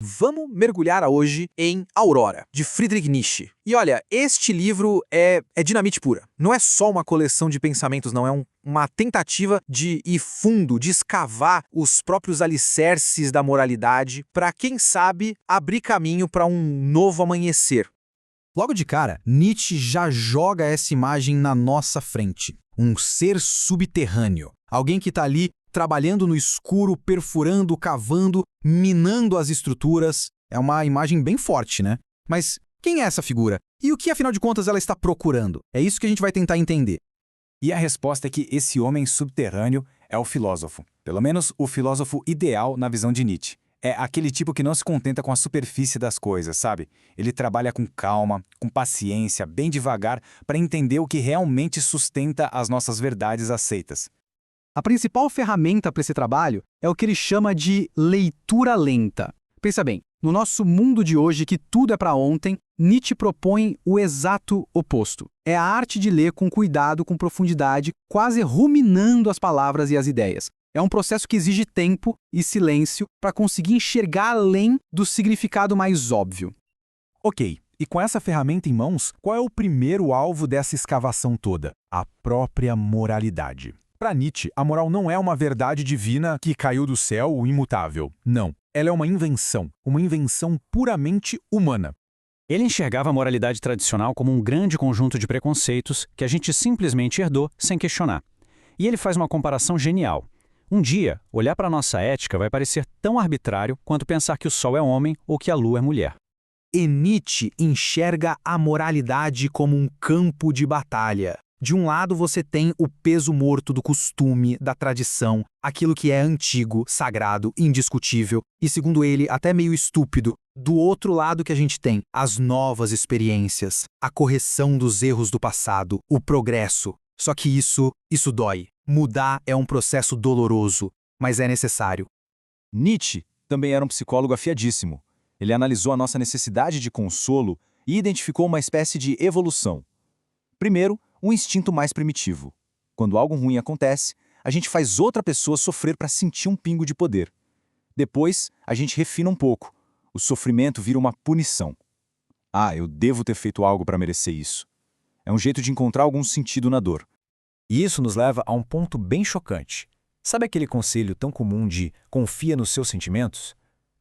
Vamos mergulhar hoje em Aurora, de Friedrich Nietzsche. E olha, este livro é dinamite pura. Não é só uma coleção de pensamentos, não. É uma tentativa de ir fundo, de escavar os próprios alicerces da moralidade para, quem sabe, abrir caminho para um novo amanhecer. Logo de cara, Nietzsche já joga essa imagem na nossa frente. Um ser subterrâneo. Alguém que está ali trabalhando no escuro, perfurando, cavando, minando as estruturas. É uma imagem bem forte, né? Mas quem é essa figura? E o que, afinal de contas, ela está procurando? É isso que a gente vai tentar entender. E a resposta é que esse homem subterrâneo é o filósofo. Pelo menos o filósofo ideal na visão de Nietzsche. É aquele tipo que não se contenta com a superfície das coisas, sabe? Ele trabalha com calma, com paciência, bem devagar, para entender o que realmente sustenta as nossas verdades aceitas. A principal ferramenta para esse trabalho é o que ele chama de leitura lenta. Pensa bem, no nosso mundo de hoje que tudo é para ontem, Nietzsche propõe o exato oposto. É a arte de ler com cuidado, com profundidade, quase ruminando as palavras e as ideias. É um processo que exige tempo e silêncio para conseguir enxergar além do significado mais óbvio. Ok, e com essa ferramenta em mãos, qual é o primeiro alvo dessa escavação toda? A própria moralidade. Para Nietzsche, a moral não é uma verdade divina que caiu do céu, imutável. Não. Ela é uma invenção puramente humana. Ele enxergava a moralidade tradicional como um grande conjunto de preconceitos que a gente simplesmente herdou sem questionar. E ele faz uma comparação genial. Um dia, olhar para a nossa ética vai parecer tão arbitrário quanto pensar que o sol é homem ou que a lua é mulher. E Nietzsche enxerga a moralidade como um campo de batalha. De um lado você tem o peso morto do costume, da tradição, aquilo que é antigo, sagrado, indiscutível e, segundo ele, até meio estúpido. Do outro lado que a gente tem as novas experiências, a correção dos erros do passado, o progresso. Só que isso dói. Mudar é um processo doloroso, mas é necessário. Nietzsche também era um psicólogo afiadíssimo. Ele analisou a nossa necessidade de consolo e identificou uma espécie de evolução. Primeiro, um instinto mais primitivo. Quando algo ruim acontece, a gente faz outra pessoa sofrer para sentir um pingo de poder. Depois, a gente refina um pouco. O sofrimento vira uma punição. Ah, eu devo ter feito algo para merecer isso. É um jeito de encontrar algum sentido na dor. E isso nos leva a um ponto bem chocante. Sabe aquele conselho tão comum de confia nos seus sentimentos?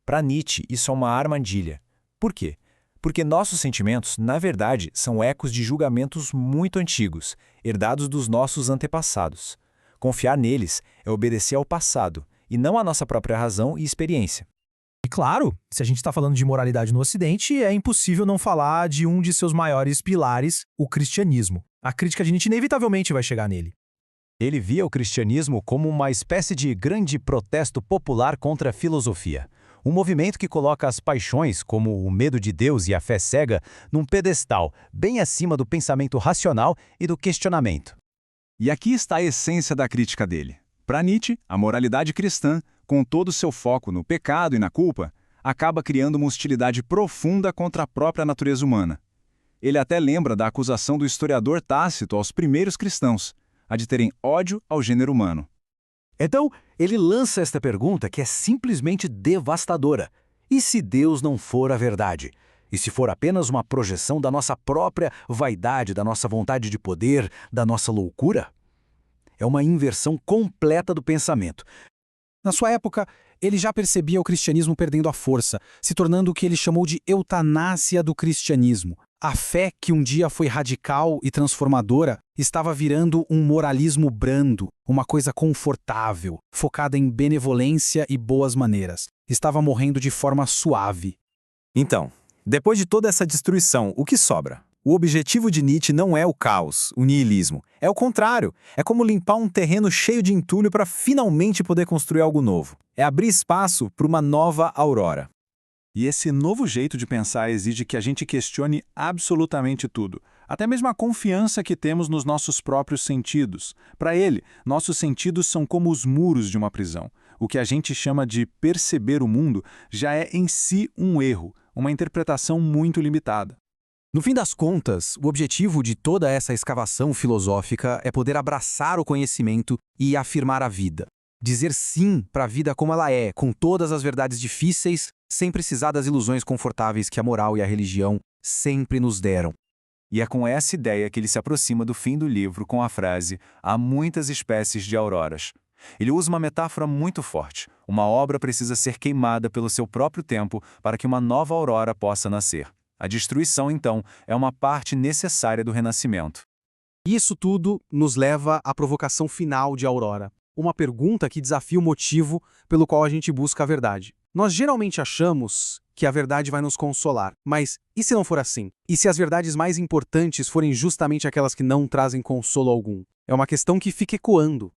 Para Nietzsche, isso é uma armadilha. Por quê? Porque nossos sentimentos, na verdade, são ecos de julgamentos muito antigos, herdados dos nossos antepassados. Confiar neles é obedecer ao passado, e não à nossa própria razão e experiência. E claro, se a gente está falando de moralidade no Ocidente, é impossível não falar de um de seus maiores pilares, o cristianismo. A crítica de Nietzsche inevitavelmente vai chegar nele. Ele via o cristianismo como uma espécie de grande protesto popular contra a filosofia. Um movimento que coloca as paixões, como o medo de Deus e a fé cega, num pedestal, bem acima do pensamento racional e do questionamento. E aqui está a essência da crítica dele. Para Nietzsche, a moralidade cristã, com todo o seu foco no pecado e na culpa, acaba criando uma hostilidade profunda contra a própria natureza humana. Ele até lembra da acusação do historiador Tácito aos primeiros cristãos, a de terem ódio ao gênero humano. Então, ele lança esta pergunta que é simplesmente devastadora. E se Deus não for a verdade? E se for apenas uma projeção da nossa própria vaidade, da nossa vontade de poder, da nossa loucura? É uma inversão completa do pensamento. Na sua época, ele já percebia o cristianismo perdendo a força, se tornando o que ele chamou de eutanásia do cristianismo. A fé, que um dia foi radical e transformadora, estava virando um moralismo brando, uma coisa confortável, focada em benevolência e boas maneiras. Estava morrendo de forma suave. Então, depois de toda essa destruição, o que sobra? O objetivo de Nietzsche não é o caos, o niilismo. É o contrário. É como limpar um terreno cheio de entulho para finalmente poder construir algo novo. É abrir espaço para uma nova aurora. E esse novo jeito de pensar exige que a gente questione absolutamente tudo, até mesmo a confiança que temos nos nossos próprios sentidos. Para ele, nossos sentidos são como os muros de uma prisão. O que a gente chama de perceber o mundo já é em si um erro, uma interpretação muito limitada. No fim das contas, o objetivo de toda essa escavação filosófica é poder abraçar o conhecimento e afirmar a vida. Dizer sim para a vida como ela é, com todas as verdades difíceis sem precisar das ilusões confortáveis que a moral e a religião sempre nos deram. E é com essa ideia que ele se aproxima do fim do livro com a frase: há muitas espécies de auroras. Ele usa uma metáfora muito forte. Uma obra precisa ser queimada pelo seu próprio tempo para que uma nova aurora possa nascer. A destruição, então, é uma parte necessária do renascimento. Isso tudo nos leva à provocação final de Aurora, uma pergunta que desafia o motivo pelo qual a gente busca a verdade. Nós geralmente achamos que a verdade vai nos consolar, mas e se não for assim? E se as verdades mais importantes forem justamente aquelas que não trazem consolo algum? É uma questão que fica ecoando